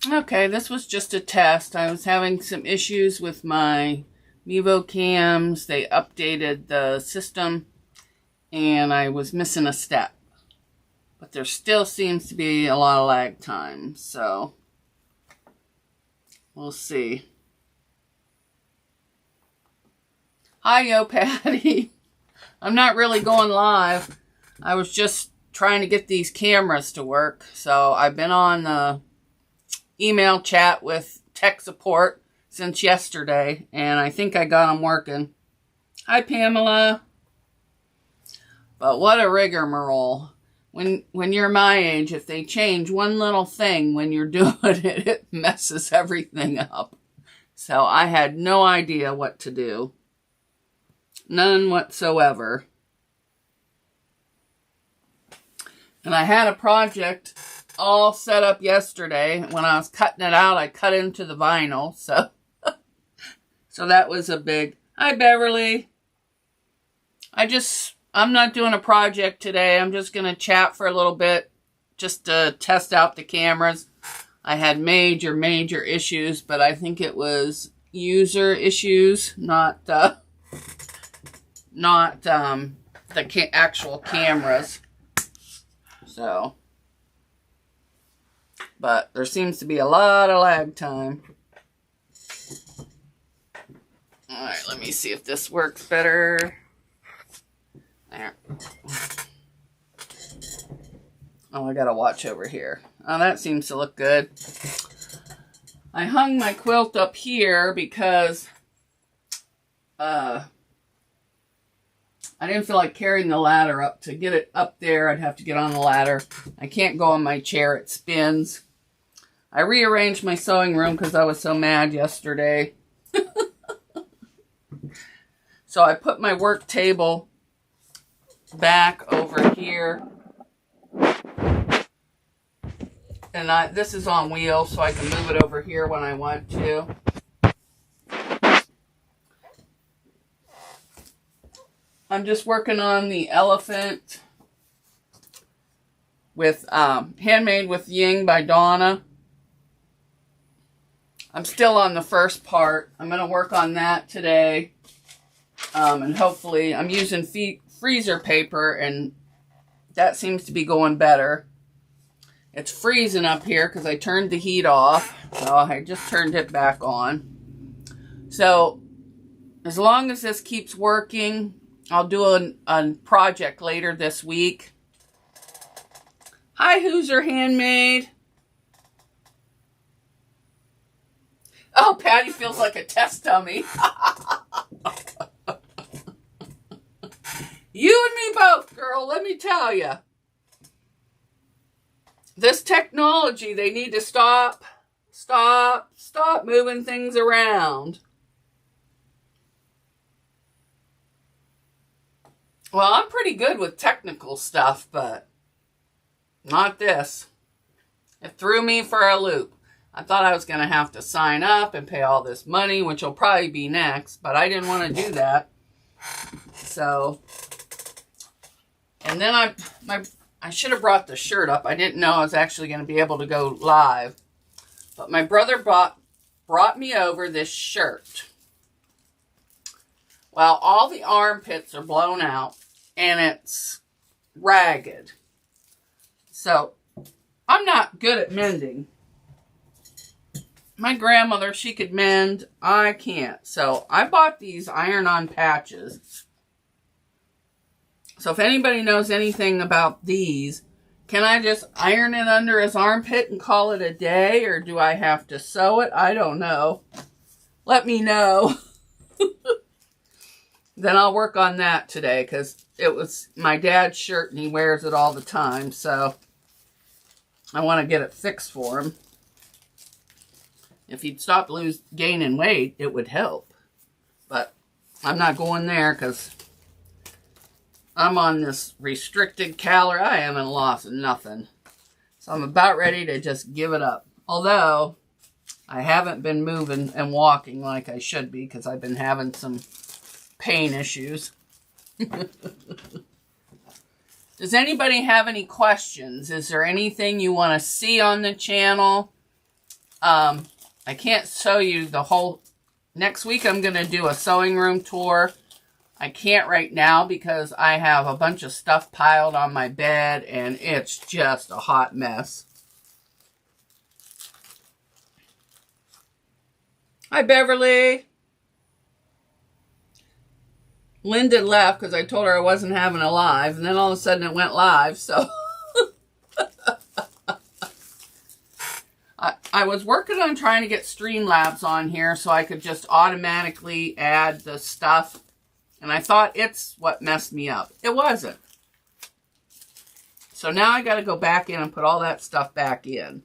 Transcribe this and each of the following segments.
Okay, this was just a test. I was having some issues with my Mevo cams. They updated the system and I was missing a step. But there still seems to be a lot of lag time, so we'll see. Hi, Yo Patty. I'm not really going live. I was just trying to get these cameras to work. So I've been on the email chat with tech support since yesterday, and I think I got them working. Hi, Pamela. But what a rigmarole. When you're my age, if they change one little thing when you're doing it, it messes everything up. So I had no idea what to do. None whatsoever. And I had a project all set up yesterday. When I was cutting it out, I cut into the vinyl. So that was a big... Hi, Beverly. I'm not doing a project today. I'm just going to chat for a little bit just to test out the cameras. I had major issues, but I think it was user issues, not the actual cameras. So, but there seems to be a lot of lag time. All right, let me see if this works better. There. Oh, I gotta watch over here. Oh, that seems to look good. I hung my quilt up here because I didn't feel like carrying the ladder up. To get it up there, I'd have to get on the ladder. I can't go on my chair. It spins. I rearranged my sewing room because I was so mad yesterday. So I put my work table back over here. And this is on wheels, so I can move it over here when I want to. I'm just working on the elephant with Handmade with Ying by Donna. I'm still on the first part. I'm going to work on that today. And hopefully, I'm using freezer paper, and that seems to be going better. It's freezing up here because I turned the heat off. So I just turned it back on. So as long as this keeps working, I'll do a project later this week. Hi, Hoosier Handmade. Oh, Patty feels like a test dummy. You and me both, girl, let me tell you. This technology, they need to stop moving things around. Well, I'm pretty good with technical stuff, but not this. It threw me for a loop. I thought I was going to have to sign up and pay all this money, which will probably be next, but I didn't want to do that. So, and then I should have brought the shirt up. I didn't know I was actually going to be able to go live. But my brother brought me over this shirt. Well, all the armpits are blown out and it's ragged. So, I'm not good at mending. My grandmother, she could mend. I can't. So, I bought these iron-on patches. So, if anybody knows anything about these, can I just iron it under his armpit and call it a day? Or do I have to sew it? I don't know. Let me know. Then I'll work on that today because it was my dad's shirt and he wears it all the time. So, I want to get it fixed for him. If he'd stop gaining weight, it would help. But I'm not going there because I'm on this restricted calorie. I haven't lost nothing. So I'm about ready to just give it up. Although, I haven't been moving and walking like I should be because I've been having some pain issues. Does anybody have any questions? Is there anything you want to see on the channel? I can't show you the whole... Next week I'm going to do a sewing room tour. I can't right now because I have a bunch of stuff piled on my bed and it's just a hot mess. Hi, Beverly. Linda left because I told her I wasn't having a live, and then all of a sudden it went live, so... I was working on trying to get Streamlabs on here so I could just automatically add the stuff, and I thought it's what messed me up. It wasn't. So now I got to go back in and put all that stuff back in.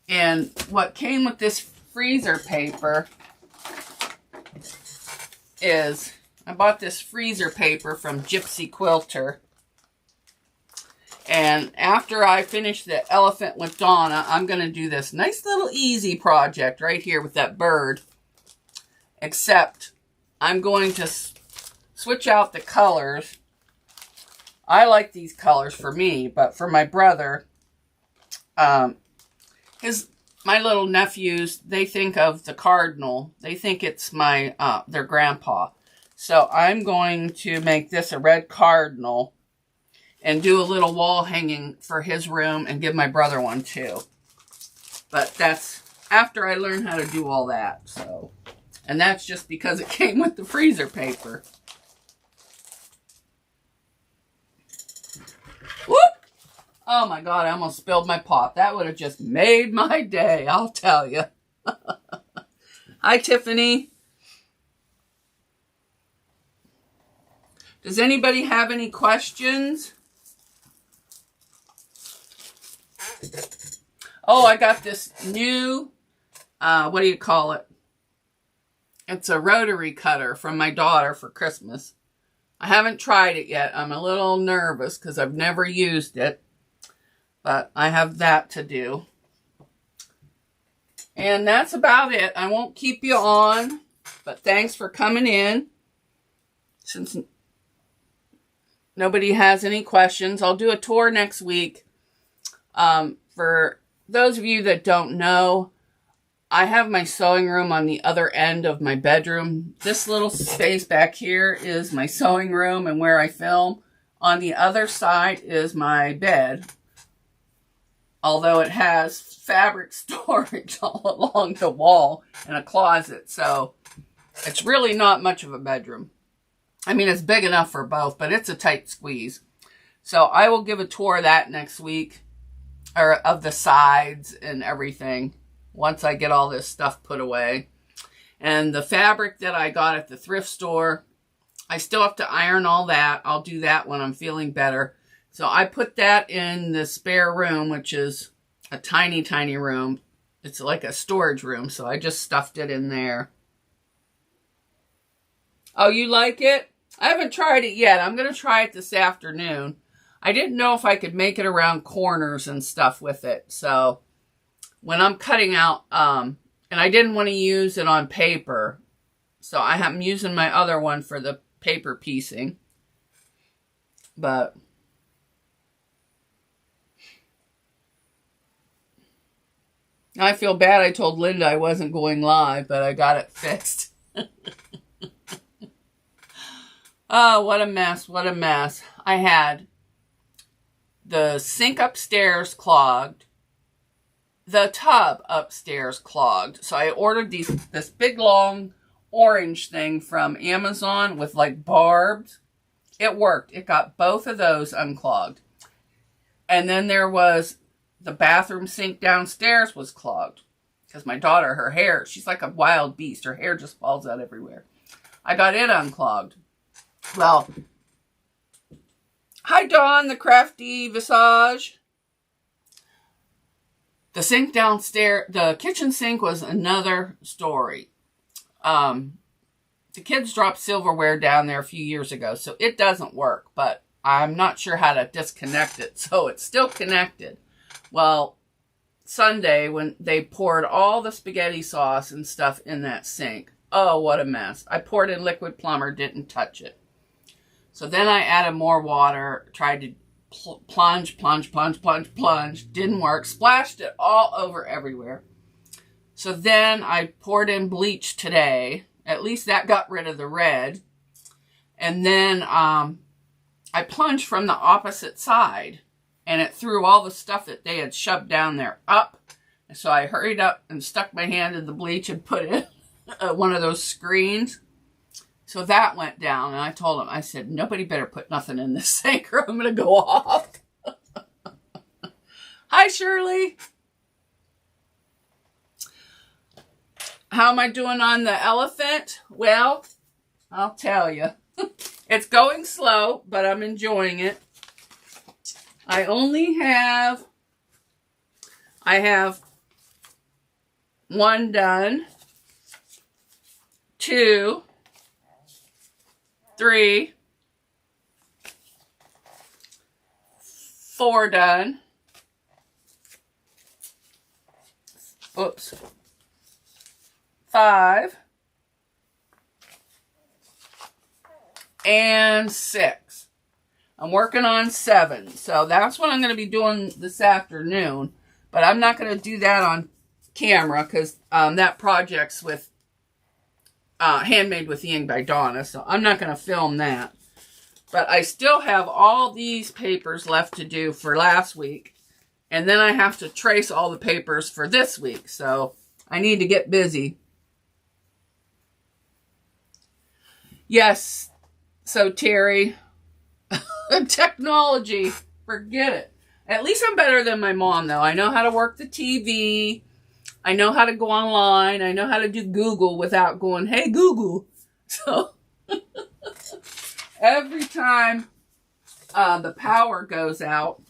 And what came with this freezer paper is, I bought this freezer paper from Gypsy Quilter. And after I finish the elephant with Donna, I'm going to do this nice little easy project right here with that bird. Except I'm going to switch out the colors. I like these colors for me, but for my brother, my little nephews, they think of the cardinal. They think it's their grandpa. So I'm going to make this a red cardinal and do a little wall hanging for his room and give my brother one too. But that's after I learn how to do all that. So, and that's just because it came with the freezer paper. Whoop! Oh my God, I almost spilled my pop. That would have just made my day, I'll tell you. Hi, Tiffany. Does anybody have any questions? Oh, I got this new, what do you call it? It's a rotary cutter from my daughter for Christmas. I haven't tried it yet. I'm a little nervous because I've never used it. But I have that to do. And that's about it. I won't keep you on. But thanks for coming in. Since nobody has any questions, I'll do a tour next week. For those of you that don't know, I have my sewing room on the other end of my bedroom. This little space back here is my sewing room and where I film. On the other side is my bed. Although it has fabric storage all along the wall and a closet. So it's really not much of a bedroom. I mean, it's big enough for both, but it's a tight squeeze. So I will give a tour of that next week. Or of the sides and everything. Once I get all this stuff put away. And the fabric that I got at the thrift store, I still have to iron all that. I'll do that when I'm feeling better. So I put that in the spare room, which is a tiny, tiny room. It's like a storage room, so I just stuffed it in there. Oh, you like it? I haven't tried it yet. I'm going to try it this afternoon. I didn't know if I could make it around corners and stuff with it. So when I'm cutting out, and I didn't want to use it on paper. So I'm using my other one for the paper piecing. But I feel bad I told Linda I wasn't going live, but I got it fixed. Oh, what a mess, what a mess. I had the sink upstairs clogged, the tub upstairs clogged. So I ordered this big long orange thing from Amazon with like barbs. It worked. It got both of those unclogged. And then there was the bathroom sink downstairs was clogged. Because my daughter, her hair, she's like a wild beast. Her hair just falls out everywhere. I got it unclogged. Well, hi Dawn, the crafty visage. The sink downstairs, the kitchen sink was another story. The kids dropped silverware down there a few years ago, so it doesn't work, but I'm not sure how to disconnect it, so it's still connected. Well, Sunday, when they poured all the spaghetti sauce and stuff in that sink, oh, what a mess. I poured in liquid plumber, didn't touch it. So then I added more water, tried to plunge, plunge, plunge, plunge, plunge. Didn't work. Splashed it all over everywhere. So then I poured in bleach today. At least that got rid of the red. And then I plunged from the opposite side. And it threw all the stuff that they had shoved down there up. And so I hurried up and stuck my hand in the bleach and put in one of those screens. So that went down. And I told them, I said, nobody better put nothing in this sink or I'm going to go off. Hi, Shirley. How am I doing on the elephant? Well, I'll tell you. It's going slow, but I'm enjoying it. I have one done, 2, 3, 4 done. Oops. 5 and 6. I'm working on 7. So that's what I'm going to be doing this afternoon. But I'm not going to do that on camera because that project's with Handmade with Ying by Donna. So I'm not going to film that. But I still have all these papers left to do for last week. And then I have to trace all the papers for this week. So I need to get busy. Yes. So Terry, technology, forget it. At least I'm better than my mom, though. I know how to work the TV. I know how to go online. I know how to do Google without going, hey, Google. So every time the power goes out,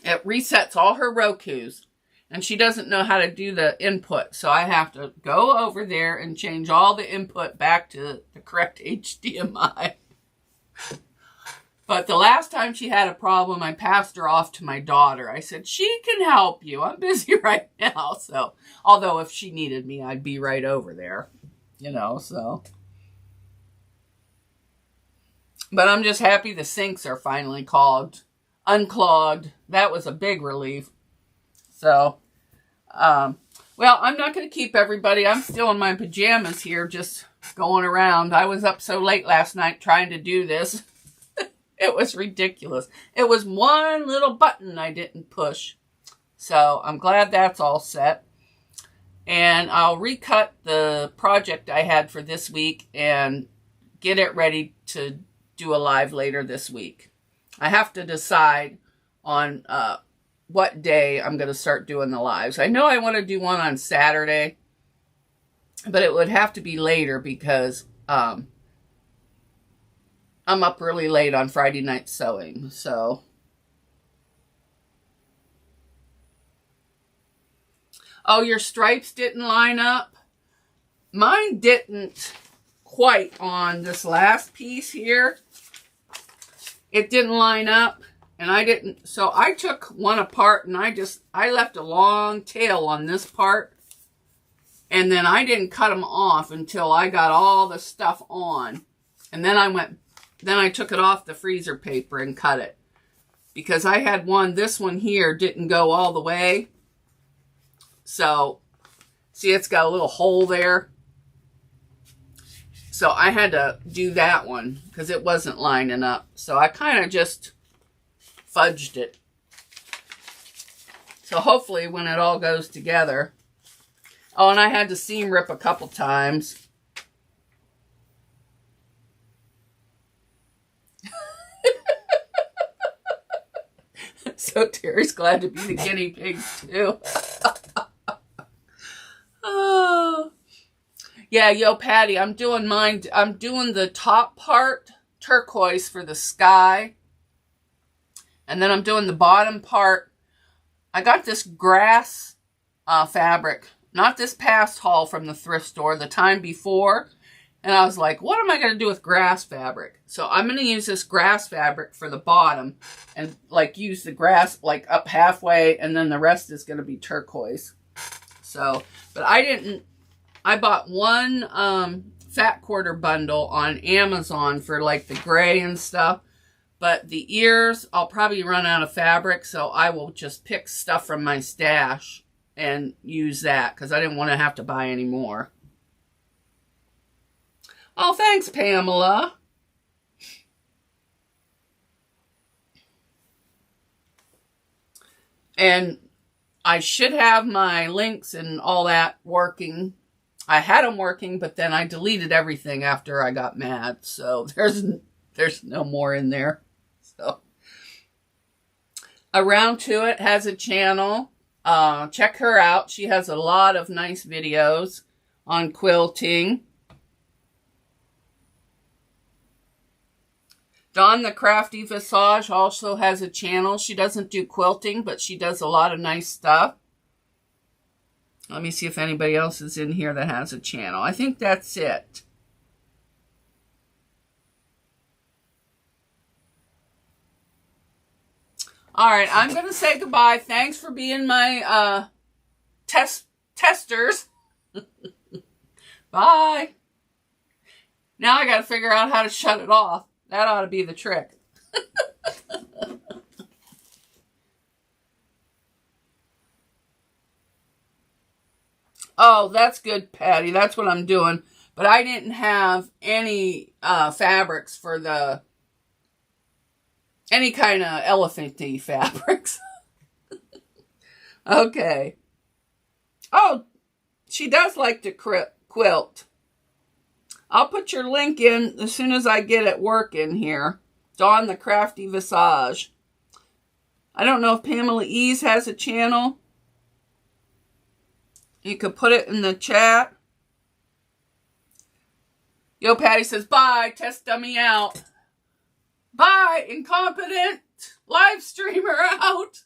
it resets all her Rokus. And she doesn't know how to do the input. So I have to go over there and change all the input back to the correct HDMI. But the last time she had a problem, I passed her off to my daughter. I said, she can help you. I'm busy right now. So, although if she needed me, I'd be right over there. You know, so. But I'm just happy the sinks are finally unclogged. That was a big relief. So, well, I'm not going to keep everybody. I'm still in my pajamas here, just going around. I was up so late last night trying to do this. It was ridiculous. It was one little button I didn't push. So, I'm glad that's all set. And I'll recut the project I had for this week and get it ready to do a live later this week. I have to decide on what day I'm going to start doing the lives. I know I want to do one on Saturday, but it would have to be later because I'm up really late on Friday night sewing. So, oh, your stripes didn't line up? Mine didn't quite on this last piece here. It didn't line up. And I didn't, so I took one apart and I left a long tail on this part. And then I didn't cut them off until I got all the stuff on. And then I took it off the freezer paper and cut it. Because I had this one here didn't go all the way. So, see, it's got a little hole there. So I had to do that one because it wasn't lining up. So I kind of just fudged it. So hopefully when it all goes together. Oh, and I had to seam rip a couple times. So Terry's glad to be the guinea pig too. Oh. Yeah, yo, Patty, I'm doing mine. I'm doing the top part turquoise for the sky. And then I'm doing the bottom part. I got this grass fabric. Not this past haul from the thrift store. The time before. And I was like, what am I going to do with grass fabric? So I'm going to use this grass fabric for the bottom. And like use the grass like up halfway. And then the rest is going to be turquoise. So, but I bought one fat quarter bundle on Amazon for like the gray and stuff. But the ears, I'll probably run out of fabric, so I will just pick stuff from my stash and use that because I didn't want to have to buy any more. Oh, thanks, Pamela. And I should have my links and all that working. I had them working, but then I deleted everything after I got mad. So there's no more in there. So Around to It has a channel. Check her out. She has a lot of nice videos on quilting. Dawn the Crafty Visage also has a channel. She doesn't do quilting, but she does a lot of nice stuff. Let me see if anybody else is in here that has a channel. I think that's it. All right, I'm going to say goodbye. Thanks for being my testers. Bye. Now I got to figure out how to shut it off. That ought to be the trick. Oh, that's good, Patty. That's what I'm doing. But I didn't have any fabrics for any kind of elephanty fabrics. Okay. Oh, she does like to quilt. I'll put your link in as soon as I get it working here. Dawn the Crafty Visage. I don't know if Pamela Ease has a channel. You could put it in the chat. Yo, Patty says, bye, test dummy out. Bye, incompetent live streamer out.